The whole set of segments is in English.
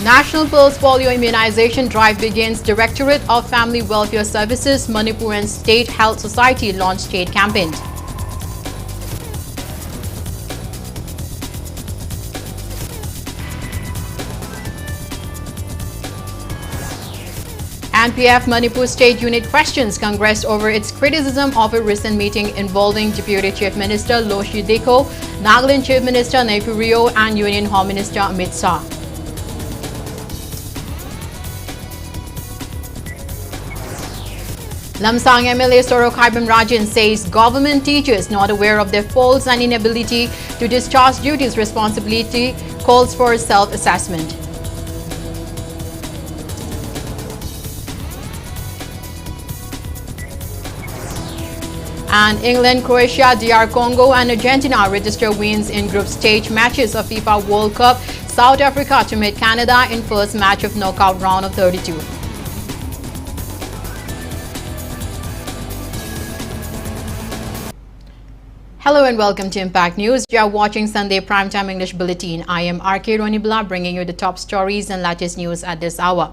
National Pulse Polio Immunization Drive begins. Directorate of Family Welfare Services, Manipur and State Health Society launch state campaign. NPF Manipur State Unit questions Congress over its criticism of a recent meeting involving Deputy Chief Minister Loshi Deko, Nagaland Chief Minister Naipur and Union Home Minister Amit Shah. Lamsang MLA Soro Khaibam Rajan says government teachers not aware of their faults and inability to discharge duties responsibility calls for self-assessment. And England, Croatia, DR Congo and Argentina register wins in group stage matches of FIFA World Cup. South Africa to meet Canada in first match of knockout round of 32. Hello and welcome to Impact News. You are watching Sunday Primetime English Bulletin. I am RONIBALA bringing you the top stories and latest news at this hour.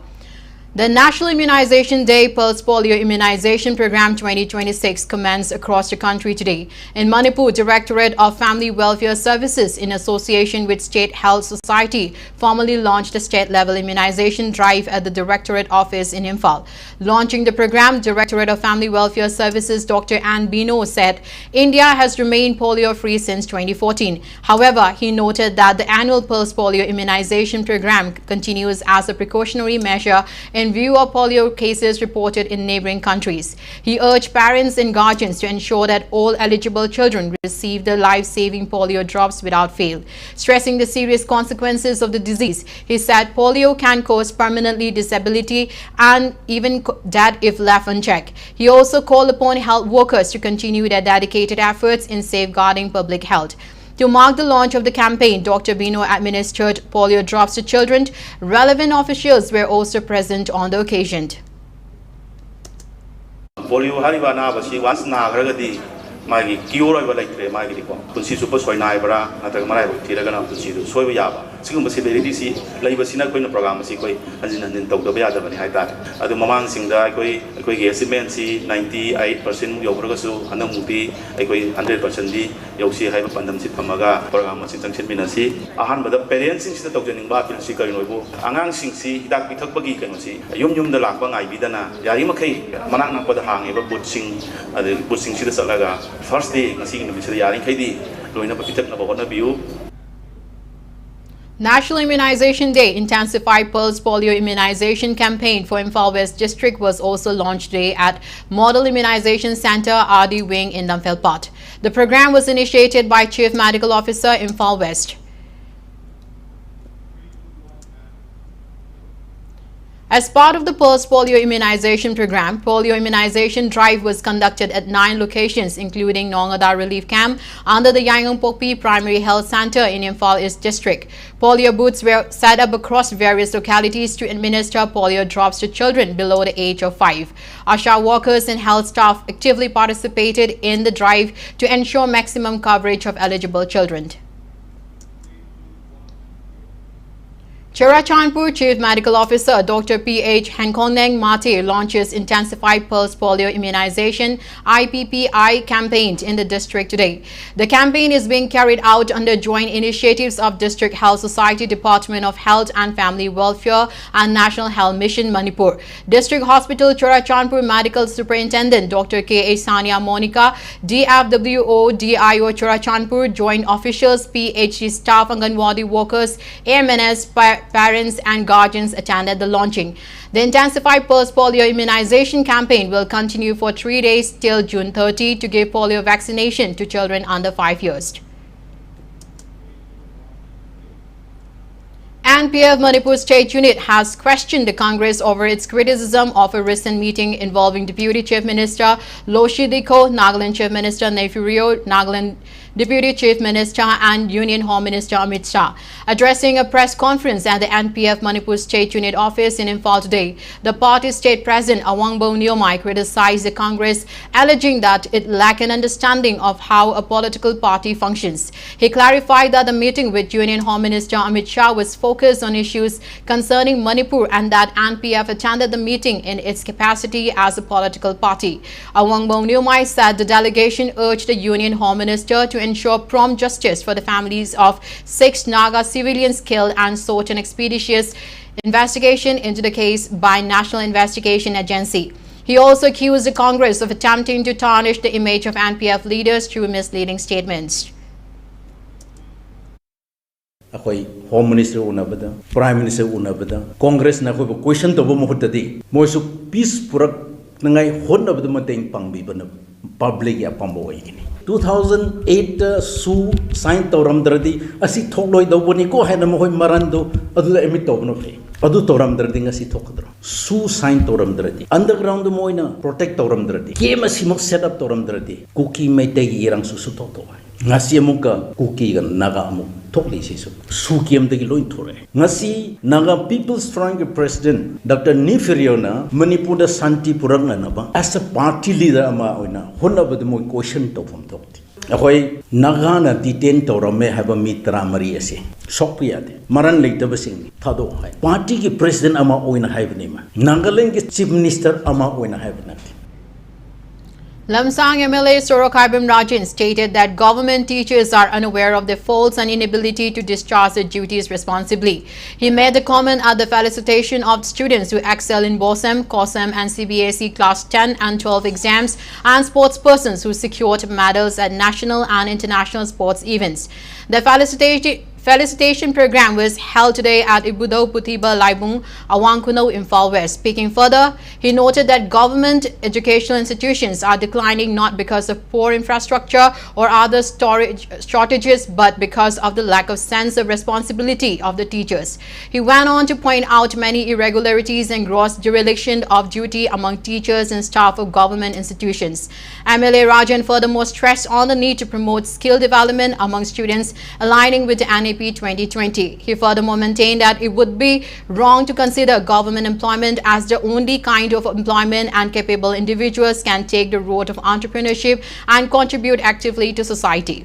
The National Immunization Day Pulse Polio Immunization Program 2026 commenced across the country today. In Manipur, Directorate of Family Welfare Services in association with State Health Society formally launched a state-level immunization drive at the Directorate office in Imphal. Launching the program, Directorate of Family Welfare Services Dr. Ann Bino said India has remained polio-free since 2014. However, he noted that the annual Pulse Polio Immunization Program continues as a precautionary measure in view of polio cases reported in neighboring countries. He urged parents and guardians to ensure that all eligible children receive the life-saving polio drops without fail. Stressing the serious consequences of the disease, he said polio can cause permanently disability and even death if left unchecked. He also called upon health workers to continue their dedicated efforts in safeguarding public health. To mark the launch of the campaign, Dr. Bino administered polio drops to children. Relevant officials were also present on the occasion. Polio magi kioro ba like magi diko kunsi super soy nai bara nata marai tira gana kunsi do soy yaba sigum severity si laiba sina koina program si koi anjin anjin tawda ba yada bani haita adu mamang singda koi ge estimate si 98% yobraga su hanam muti koi 100% di yosi haiba pandam si thamaga program si changchen binasi ahan bada parents sing si tawjening ba pil si kai noibu angang sing si hidak pithak bagi kanu si yum da lakba ngai bidana yari makai manak na pada hange ba but sing si da salaga first day National Immunization Day intensified Pulse Polio Immunization campaign for Imphal West District was also launched today at Model Immunization Center RD Wing in Lamfelpat. The program was initiated by Chief Medical Officer Imphal West. As part of the Pulse Polio Immunization Program, polio immunization drive was conducted at 9 locations, including Nongada Relief Camp under the Yangangpokpi Primary Health Center in Imphal East District. Polio booths were set up across various localities to administer polio drops to children below the age of 5. ASHA workers and health staff actively participated in the drive to ensure maximum coverage of eligible children. Churachandpur Chief Medical Officer Dr. P.H. Hankoneng Mate launches Intensified Pulse Polio Immunization IPPI campaign in the district today. The campaign is being carried out under joint initiatives of District Health Society, Department of Health and Family Welfare and National Health Mission Manipur. District Hospital Churachandpur Medical Superintendent Dr. K.A. Sania Monica, DFWO, DIO Churachandpur, joint officials, PHC staff, Anganwadi workers, AMNS, parents and guardians attended the launching. The intensified Pulse Polio Immunization campaign will continue for 3 days till June 30 to give polio vaccination to children under 5 years. NPF Manipur State Unit has questioned the Congress over its criticism of a recent meeting involving Deputy Chief Minister Loshi Deko, Nagaland Chief Minister Naipur, Nagaland Deputy Chief Minister and Union Home Minister Amit Shah. Addressing a press conference at the NPF Manipur State Unit Office in Imphal today, the party state president Awangbo Neomai criticized the Congress, alleging that it lacked an understanding of how a political party functions. He clarified that the meeting with Union Home Minister Amit Shah was focused on issues concerning Manipur and that NPF attended the meeting in its capacity as a political party. Awangbo Neomai said the delegation urged the Union Home Minister to ensure prompt justice for the families of 6 Naga civilians killed and sought an expeditious investigation into the case by National Investigation Agency. He also accused the Congress of attempting to tarnish the image of NPF leaders through misleading statements. Home Minister unabada, Prime Minister unabada, Congress na question to bumuhutadi. Moisu peace purak nangai hon abada mateng pangbibana public ya pamboy. 2008 su sign toram dradi asi thokloi doboni ko hena mohoi marando adu emit tobno fe adu toram dradi ngasi thokdro su sign toram dradi underground moina protect toram dradi kema simok set up toram dradi kuki meite irang su su to ngasi amuka kuki gan naga amuk thokli se su kiem de loin thore ngasi naga people's strong president Dr. Niferiona Manipur da santi purang na ba as a party leader ama oina honna bad mo question to from thokti akoi naga na detain torame have a mitra mari ase sokpiyade maran leitaba sing thado hai party ki president ama oina haibni ma Nagaland ki chief minister ama oina haibna. Lamsang MLA Sorokarbim Rajan stated that government teachers are unaware of their faults and inability to discharge their duties responsibly. He made the comment at the felicitation of students who excel in BOSEM, COSEM and CBSE Class 10 and 12 exams and sportspersons who secured medals at national and international sports events. The felicitation program was held today at Ibudo Putiba Laibung, Awangkuno, Imphal West. Speaking further, he noted that government educational institutions are declining not because of poor infrastructure or other shortages, but because of the lack of sense of responsibility of the teachers. He went on to point out many irregularities and gross dereliction of duty among teachers and staff of government institutions. MLA Rajan furthermore stressed on the need to promote skill development among students, aligning with the NAP 2020. He furthermore maintained that it would be wrong to consider government employment as the only kind of employment, and capable individuals can take the road of entrepreneurship and contribute actively to society.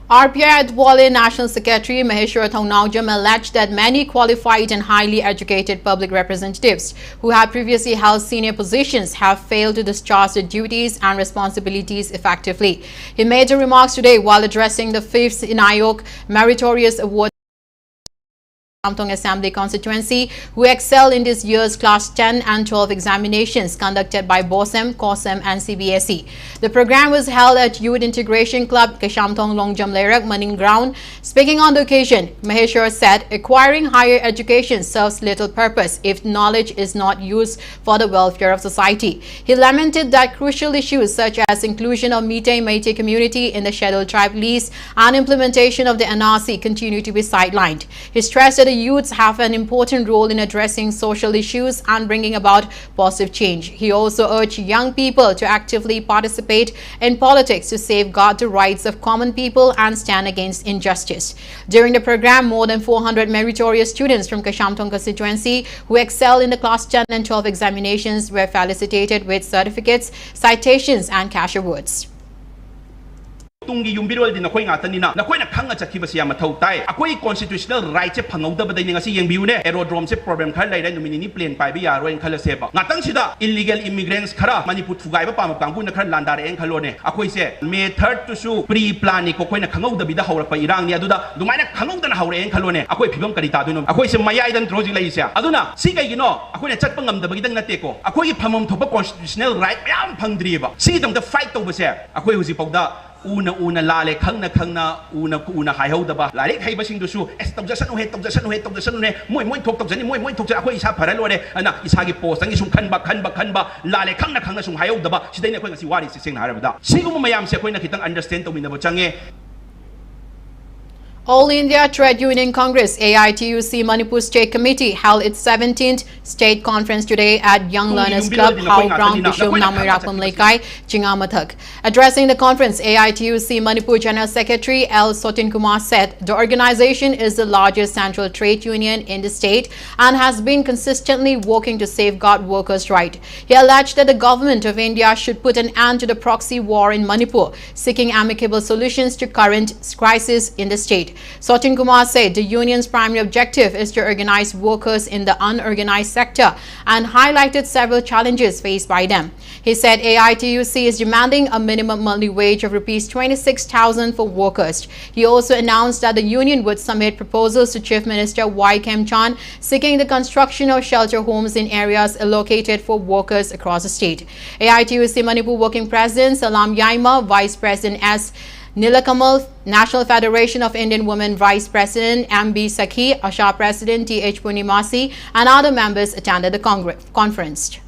RPI Adwale National Secretary Maheshwar Thongnaujam alleged that many qualified and highly educated public representatives who have previously held senior positions have failed to discharge their duties and responsibilities effectively. He made the remarks today while addressing the 5th Inayok Meritorious Award Assembly constituency, who excel in this year's Class 10 and 12 examinations conducted by BOSEM, COSEM and CBSE. The program was held at Youth Integration Club, Kashamthong Longjam Lerak, Maning Ground. Speaking on the occasion, Maheshwar said acquiring higher education serves little purpose if knowledge is not used for the welfare of society. He lamented that crucial issues such as inclusion of Meitei community in the scheduled tribe list and implementation of the NRC continue to be sidelined. He stressed that the youths have an important role in addressing social issues and bringing about positive change. He also urged young people to actively participate in politics to safeguard the rights of common people and stand against injustice. During the program, more than 400 meritorious students from Kashamthong constituency who excel in the Class 10 and 12 examinations were felicitated with certificates, citations and cash awards. Tungi yumbirol din ako'y ngatanina na ako'y nakhanga chakhiba siya mathaw tai ako'y constitutional right che phangawdaba dai ngasi yengbiune aerodrome se problem khar laira numini plane pai bi yaro en khala seba ngatang sida illegal immigrants khara Manipur thugai ba pam kangbu na khar landar en khalone ako'y se May 3rd to su pre plan ni ko ko'y nakhangawda bida hawra pa irang ni aduda dumaina khangawda na hawra en khalone ako'y phibam kari ta duno ako'y se mayai dan troji lai sia aduna si kai gino ako'y na chatpa ngamda bagidang nate ko ako'y phamam thopa constitutional right yam phangdriba si dong the fight to ba se ako'y husi pawda una lale una haihawdaba larik haibasingdusu tawjasanu he moi thok tawjani moi thok akoi isa pharalore ana isagi post angi sum khanba lale khangna sum haihawdaba sidaina akoi ngasi wari sing harabada siguma mayam se akoi na kitang understand tawminabo change All India Trade Union Congress AITUC Manipur State Committee held its 17th State Conference today at Young Learners Club, Hau Ground, Bishom Namirapam Laikai, Chingamathak. Addressing the conference, AITUC Manipur General Secretary L. Sotin Kumar said the organization is the largest central trade union in the state and has been consistently working to safeguard workers' rights. He alleged that the government of India should put an end to the proxy war in Manipur, seeking amicable solutions to current crisis in the state. Sotin Kumar said the union's primary objective is to organize workers in the unorganized sector and highlighted several challenges faced by them. He said AITUC is demanding a minimum monthly wage of Rs 26,000 for workers. He also announced that the union would submit proposals to Chief Minister Y. Kemchan seeking the construction of shelter homes in areas allocated for workers across the state. AITUC Manipur Working President Salam Yaima, Vice President S. Nilakamal, National Federation of Indian Women Vice President M.B. Sakhi, Asha President T.H. Punimasi and other members attended the conference.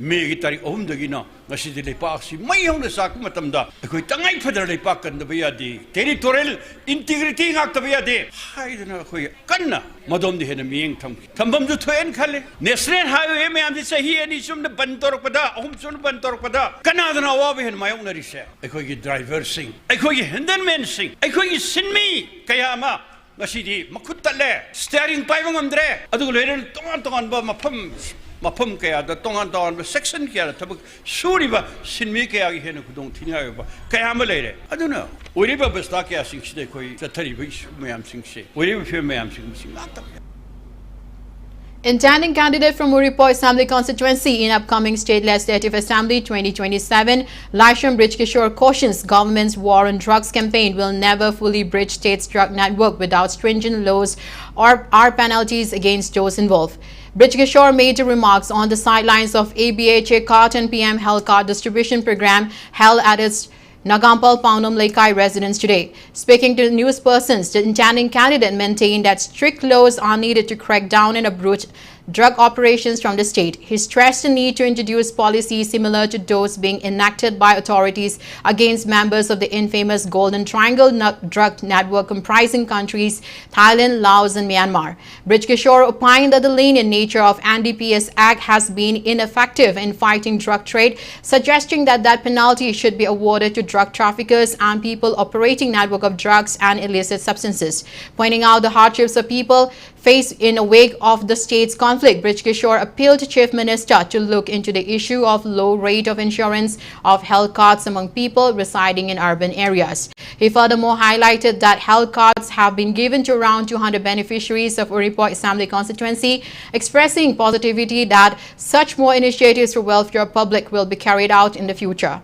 May tarik dagina ngasi di lepak si mayong na sa kumatamda ako'y tangay federal lepak kan dabayadi territorial integrity ngak dabayadi hay na ako'y kanna madom di hena miyeng tambam du thoen khale national highway me am di sahi ani sum na bantor pada sum bantor pada kanada na wa hen mayong na rise ako'y gi driver sing ako'y handelman sing ako'y sinmi kaya ma ngasi di makutale steering pai bangam adu leren tongan ba mapam kaya da tongan ba section kaya tabak suriba sinmi kaya gi hena kudong tinga ba kaya ma leire aduna uriba basta kaya sing side koi tatari ba mayam sing se uriba fe mayam sing ngata. Intending candidate from Manipur Assembly constituency in upcoming State Legislative Assembly 2027, Laisham Brijkishore cautions government's war on drugs campaign will never fully bridge state's drug network without stringent laws or penalties against those involved. Brijkishore made remarks on the sidelines of ABHA Carton PM Health Card Distribution Program held at its Nagampal Paunam Laikai residence today. Speaking to news persons, the intending candidate maintained that strict laws are needed to crack down and uproot drug operations from the state. He stressed the need to introduce policies similar to those being enacted by authorities against members of the infamous Golden Triangle drug network comprising countries Thailand, Laos and Myanmar. Brijkishore opined that the lenient nature of NDPS Act has been ineffective in fighting drug trade, suggesting that penalty should be awarded to drug traffickers and people operating network of drugs and illicit substances. Pointing out the hardships of people faced in the wake of the state's conflict, Brijkishore appealed to Chief Minister to look into the issue of low rate of insurance of health cards among people residing in urban areas. He furthermore highlighted that health cards have been given to around 200 beneficiaries of Manipur Assembly constituency, expressing positivity that such more initiatives for welfare public will be carried out in the future.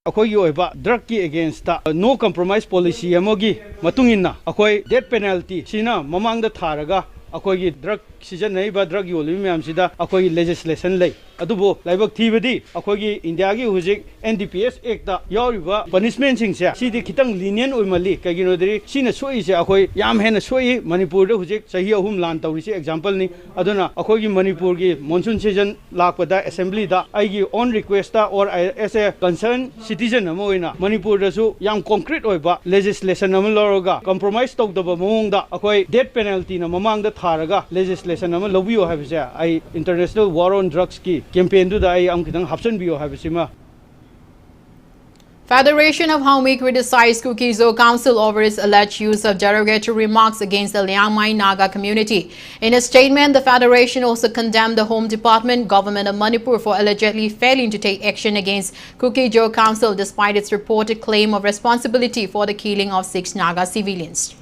Drug against no compromise policy amogi matungina akoi death penalty sina mamang da tharaga akoi drug season nei ba drug yoli myam sida akoi legislation lei adubo laibak thibadi akoi India gi hujik NDPS act da yauriba punishment sing se sidi khitang lenient oimali kagino dri sina soi se akoi yam hena soi Manipur da hujik sahi ahum lan tawri se example ni aduna akoi gi Manipur gi monsoon season lakpada assembly da aigi on request da or as a concerned citizen amoina Manipur da su yam concrete oiba legislation am loroga compromise tok da mong da akoi death penalty na mamang da tharaga legislation am lobio habise ai international war on drugs ki campaign du da ai am kitang hapsan bio habisima. Federation of Haumi criticized Kuki-Zo Council over its alleged use of derogatory remarks against the Liangmai Naga community. In a statement, the Federation also condemned the Home Department, Government of Manipur for allegedly failing to take action against Kuki-Zo Council despite its reported claim of responsibility for the killing of 6 Naga civilians.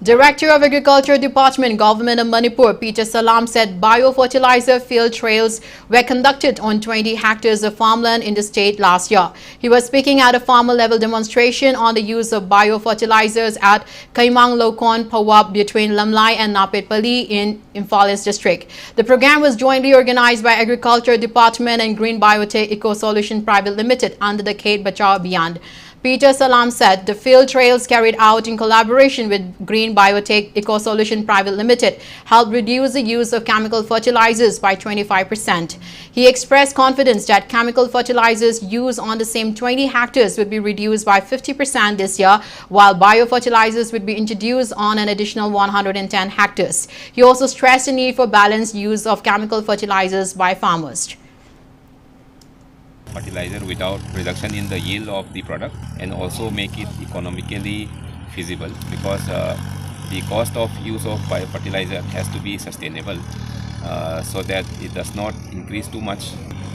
Director of Agriculture Department, Government of Manipur, Peter Salam said biofertilizer field trials were conducted on 20 hectares of farmland in the state last year. He was speaking at a farmer-level demonstration on the use of biofertilizers at Kaimang Lokon Pawab between Lamlai and Napetpali in Imphal East District. The program was jointly organized by Agriculture Department and Green Biotech Eco Solution Private Limited under the Kate Bachao Abhiyan. Peter Salam said the field trials carried out in collaboration with Green Biotech Eco Solution Private Limited helped reduce the use of chemical fertilizers by 25%. He expressed confidence that chemical fertilizers used on the same 20 hectares would be reduced by 50% this year, while biofertilizers would be introduced on an additional 110 hectares. He also stressed the need for balanced use of chemical fertilizers by farmers. Fertilizer without reduction in the yield of the product, and also make it economically feasible, because the cost of use of biofertilizer has to be sustainable, so that it does not increase too much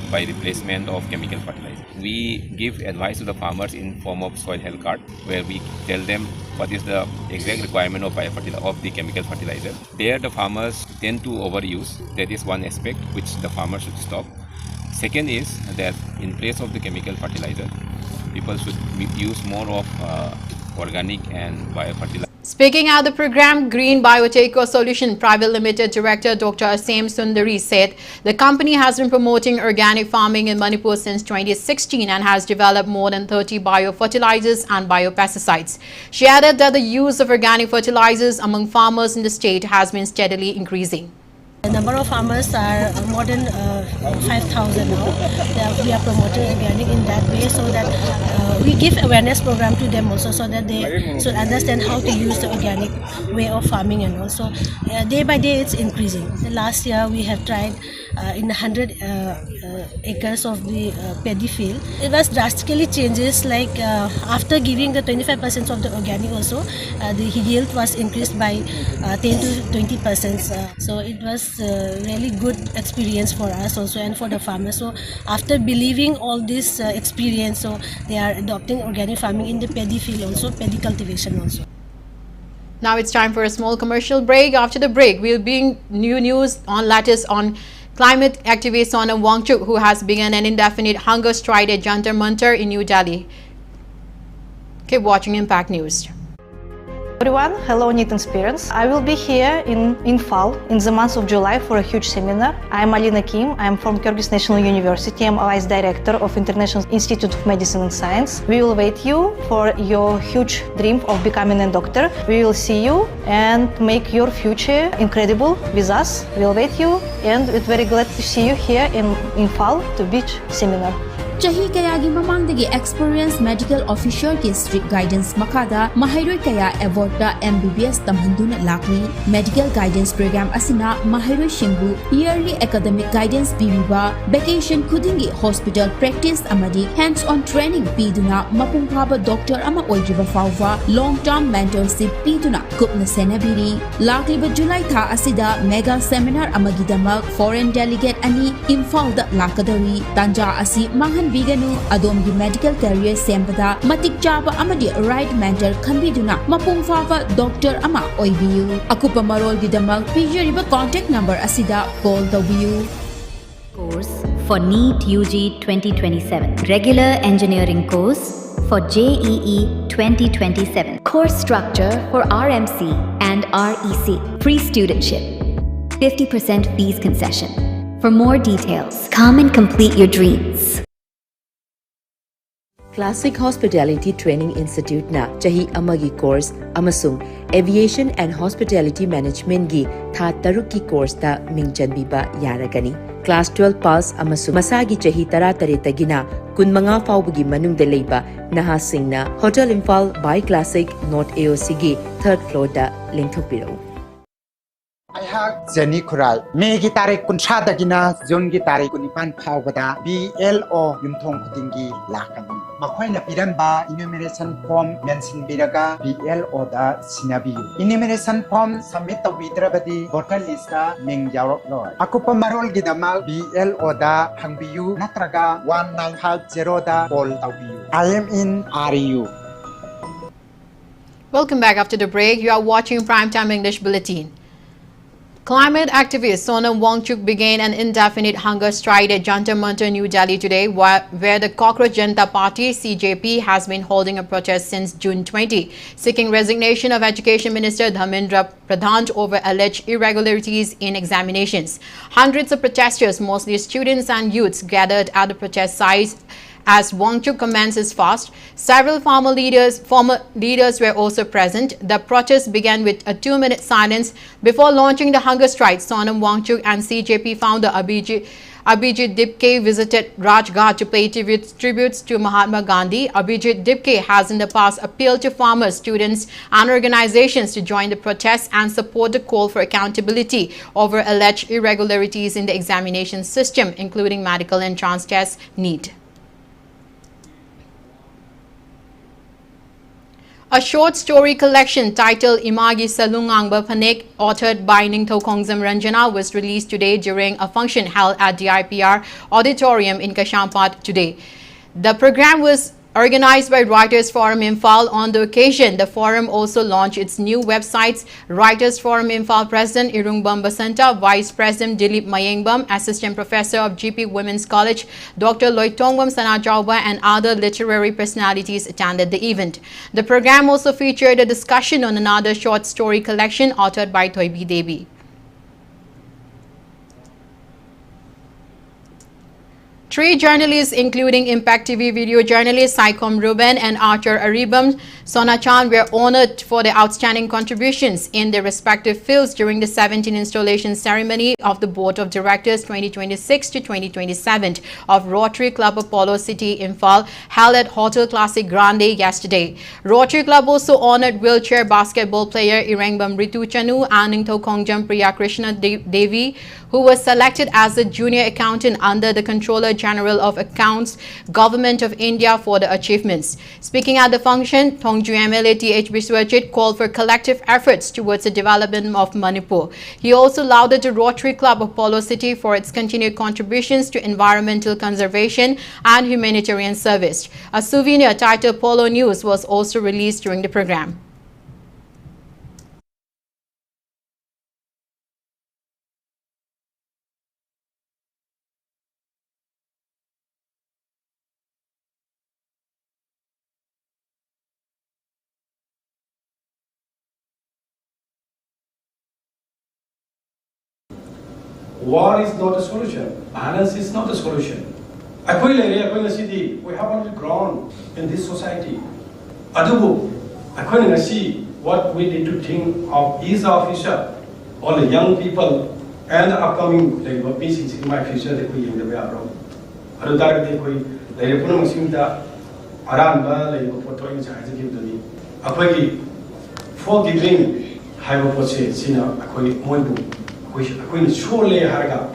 by replacement of chemical fertilizer. We give advice to the farmers in form of soil health card, where we tell them what is the exact requirement of biofertilizer, of the chemical fertilizer. There the farmers tend to overuse. That is one aspect which the farmers should stop. Second is that in place of the chemical fertilizer, people should use more of organic and biofertilizer. Speaking at the program, Green Biotech Eco Solution Private Limited Director Dr. Asem Sundari said the company has been promoting organic farming in Manipur since 2016 and has developed more than 30 biofertilizers and biopesticides. She added that the use of organic fertilizers among farmers in the state has been steadily increasing. The number of farmers are more than 5,000 now. We are promoting organic in that way, so that we give awareness program to them also, so that they should understand how to use the organic way of farming, and also day by day it's increasing. The last year we have tried in 100 acres of the paddy field. It was drastically changes, like after giving the 25% of the organic also, the yield was increased by 10 to 20%. So it was really good experience for us also, and for the farmers. So after believing all this experience, so they are adopting organic farming in the paddy field also, paddy cultivation also. Now it's time for a small commercial break. After the break, we'll bring new news on latest on climate activist Sonam Wangchuk, who has begun an indefinite hunger strike at Jantar Mantar in New Delhi. Keep watching Impact News. Everyone, hello Knitting Parents. I will be here in Imphal in the month of July for a huge seminar. I am Alina Kim. I am from Kyrgyz National University. I am Vice Director of International Institute of Medicine and Science. We will wait you for your huge dream of becoming a doctor. We will see you and make your future incredible with us. We will wait you, and we're very glad to see you here in Imphal to beach seminar. Chahi kayagi mamangdagi experienced medical official ki strict guidance makada mahairoi kaya award da MBBS tamhanduna lakli. Medical guidance program asina mahairoi shingbu yearly academic guidance piriba, vacation khudingi hospital practice amadi hands-on training piduna mapung phaba doctor ama oijiba fawwa long-term mentorship piduna kupna senabiri. Lakliba July tha asida mega seminar amagidamak foreign delegate ani Imphal da lakadari. Tanja asi manghan Biganu Adomgi medical career sembada matik chaba amadi right mentor khanbiduna mapung fawa doctor ama oibiu. Akupa marol gidamak pijariba contact number asida call the course for NEET UG 2027, regular engineering course for JEE 2027, course structure for RMC and REC, free studentship, 50% fees concession. For more details, come and complete your dreams. Classic Hospitality Training Institute na chahi amagi course amasung Aviation and Hospitality Management gi tha taruk ki course ta mingchanbiba yaragani. Class 12 pass amasung masagi chahi tara taretagina kunmanga fawbugi manungda leiba nahasingna Hotel Imphal by Classic North AOC gi third floor da lengthokpiro. I Aihak Jenny Kurai. Megi tarik kunsha dagina Jun gi tarik kunipan phau bada BLO yumthong kutingi lakani. Makhoi na piran ba enumeration form mention biraga BLO da sinabiyu. Enumeration form submit to vidrabadi voter list da ming yarok loy. Aku pemarol gidama BLO da hangbiyu natraga 1950 da call tawiyu. I am in RU. Welcome back after the break. You are watching Primetime English Bulletin. Climate activist Sonam Wangchuk began an indefinite hunger strike at Jantar Mantar, New Delhi today, where the Cockroach Janata Party (CJP) has been holding a protest since June 20, seeking resignation of Education Minister Dharmendra Pradhan over alleged irregularities in examinations. Hundreds of protesters, mostly students and youths, gathered at the protest site as Wangchuk commenced his fast. Several former leaders were also present. The protest began with a 2-minute silence before launching the hunger strike. Sonam Wangchuk and CJP founder Abhijit Dipke visited Rajghat to pay tributes to Mahatma Gandhi. Abhijit Dipke has in the past appealed to farmers, students and organizations to join the protests and support the call for accountability over alleged irregularities in the examination system, including medical entrance test (NEET). A short story collection titled Imagi Salungangba Panek, authored by Ningtho Khongzam Ranjana, was released today during a function held at the IPR Auditorium in Kashampat today. The program was organized by Writers Forum Imphal. On the occasion, the forum also launched its new websites. Writers Forum Imphal President Irungbam Basanta, Vice President Dilip Mayengbam, Assistant Professor of GP Women's College Dr. Loitongwam Sanajauba, and other literary personalities attended the event. The program also featured a discussion on another short story collection authored by Thoibi Devi. Three journalists, including Impact TV video journalist Saikom Ruben and Archer Aribam Sonachan, were honored for their outstanding contributions in their respective fields during the 17th installation ceremony of the Board of Directors 2026 to 2027 of Rotary Club Apollo City Imphal, held at Hotel Classic Grande yesterday. Rotary Club also honored wheelchair basketball player Irengbam Ritu Chanu and Ningtho Khongjam Priya Krishna Devi, who was selected as the junior accountant under the Controller General of Accounts, Government of India, for the achievements. Speaking at the function, Thongju MLA T.H. Biswajit called for collective efforts towards the development of Manipur. He also lauded the Rotary Club Apollo City for its continued contributions to environmental conservation and humanitarian service. A souvenir titled Polo News was also released during the program. War is not a solution. Violence is not a solution. We have already grown in this society. What we need to think of is our future. All the young people and the upcoming pieces in my future that we in the way around. Forgiving we surely have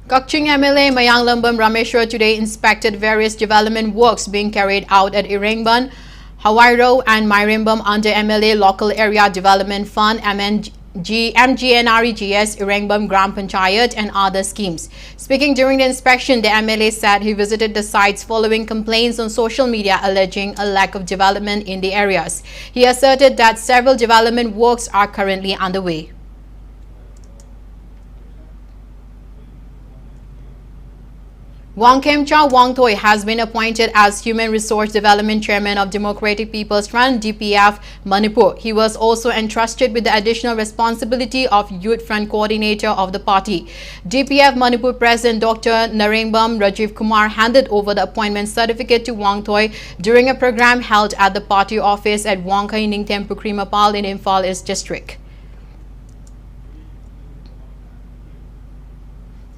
Kakching MLA Mayang Lambam Rameshwar today inspected various development works being carried out at Irengban, Hawaii and Mairimbam under MLA Local Area Development Fund MGNREGS, Irengbam Gram Panchayat and other schemes. Speaking during the inspection, the MLA said he visited the sites following complaints on social media alleging a lack of development in the areas. He asserted that several development works are currently underway. Wangkemcha Wangthoi has been appointed as Human Resource Development Chairman of Democratic People's Front DPF Manipur. He was also entrusted with the additional responsibility of Youth Front Coordinator of the party. DPF Manipur President Dr. Narengbam Rajiv Kumar handed over the appointment certificate to Wangthoi during a program held at the party office at Wangkai Ningtem Pukrimapal in Imphal East District.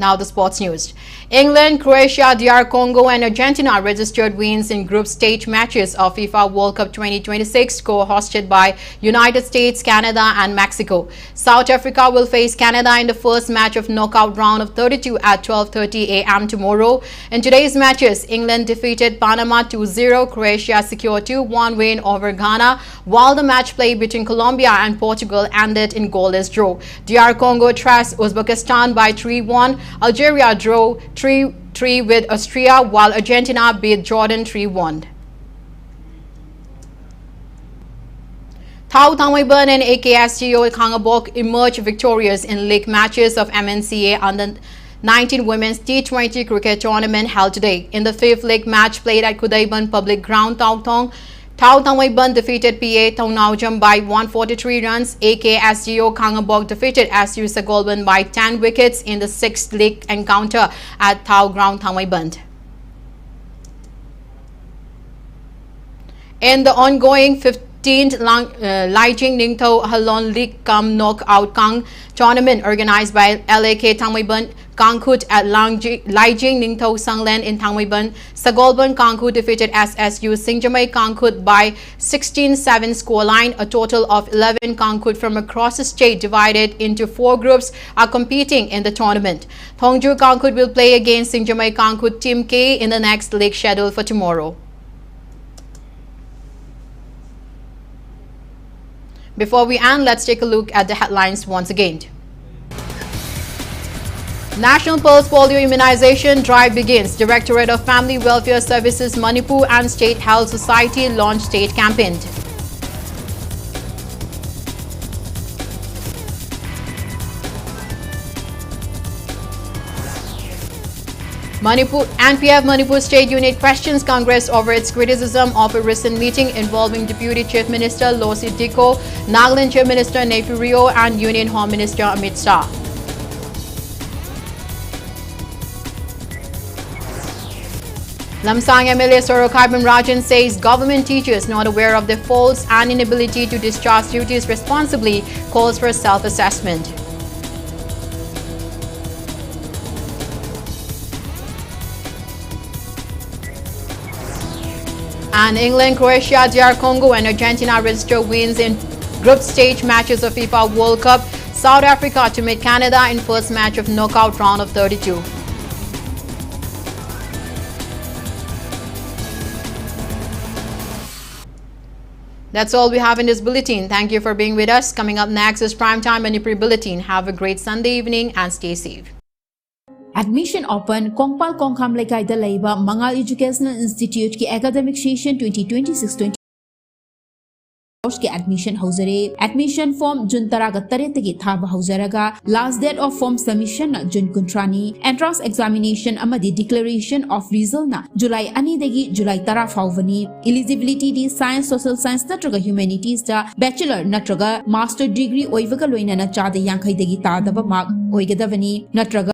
Now the sports news. England, Croatia, DR Congo and Argentina registered wins in group stage matches of FIFA World Cup 2026 co-hosted by United States, Canada and Mexico. South Africa will face Canada in the first match of knockout round of 32 at 12:30 a.m. tomorrow. In today's matches, England defeated Panama 2-0, Croatia secured 2-1 win over Ghana, while the match play between Colombia and Portugal ended in goalless draw. DR Congo thrashed Uzbekistan by 3-1. Algeria drew 3-3 with Austria, while Argentina beat Jordan 3-1. Thao Thangweiban and AKSGO Kangabok emerged victorious in league matches of MNCA under 19 Women's T20 cricket tournament held today. In the fifth league match played at Kudaiban Public Ground, Thao Thangweiban defeated PA Thongnaujam by 143 runs. AKSGO Kangabok defeated SU Sagolban by 10 wickets in the sixth league encounter at Thao Ground Thangweiban. In the ongoing 15th Laijing Ningtho Halon League Kam Knockout Kang tournament organized by LAK Thangweiban Kangkut at Laijing Ningtho Sanglen in Thangweiban, Sagolban Kangkut defeated SSU Singjamai Kangkut by 16-7 scoreline. A total of 11 Kangkut from across the state divided into 4 groups are competing in the tournament. Thongju Kangkut will play against Singjamai Kangkut Team K in the next league scheduled for tomorrow. Before we end, let's take a look at the headlines once again. National Pulse Polio Immunization Drive begins. Directorate of Family Welfare Services, Manipur and State Health Society launch state campaign. NPF Manipur State Unit questions Congress over its criticism of a recent meeting involving Deputy Chief Minister Losi Diko, Nagaland Chief Minister Nefurio and Union Home Minister Amit Shah. Lamsang MLA Sorokaiban Rajan says government teachers not aware of their faults and inability to discharge duties responsibly calls for self-assessment. And England, Croatia, DR Congo and Argentina register wins in group stage matches of FIFA World Cup. South Africa to meet Canada in first match of knockout round of 32. That's all we have in this bulletin. Thank you for being with us. Coming up next is Primetime Manipur Bulletin. Have a great Sunday evening and stay safe. Admission open Kongpal Kongkham Lekai da Leiba Mangal Educational Institute ki academic session 2026-20 की admission hauzare. Admission form June 13 tagi thaba hauzaraga. Last date of form submission na June 13. Entrance examination amadi declaration of result na July 2 dagi July 10 fauvani. Eligibility di science, social science natraga humanities da bachelor natraga master degree oivaga loina na chada yankai dagi tadaba mark oigadavani natraga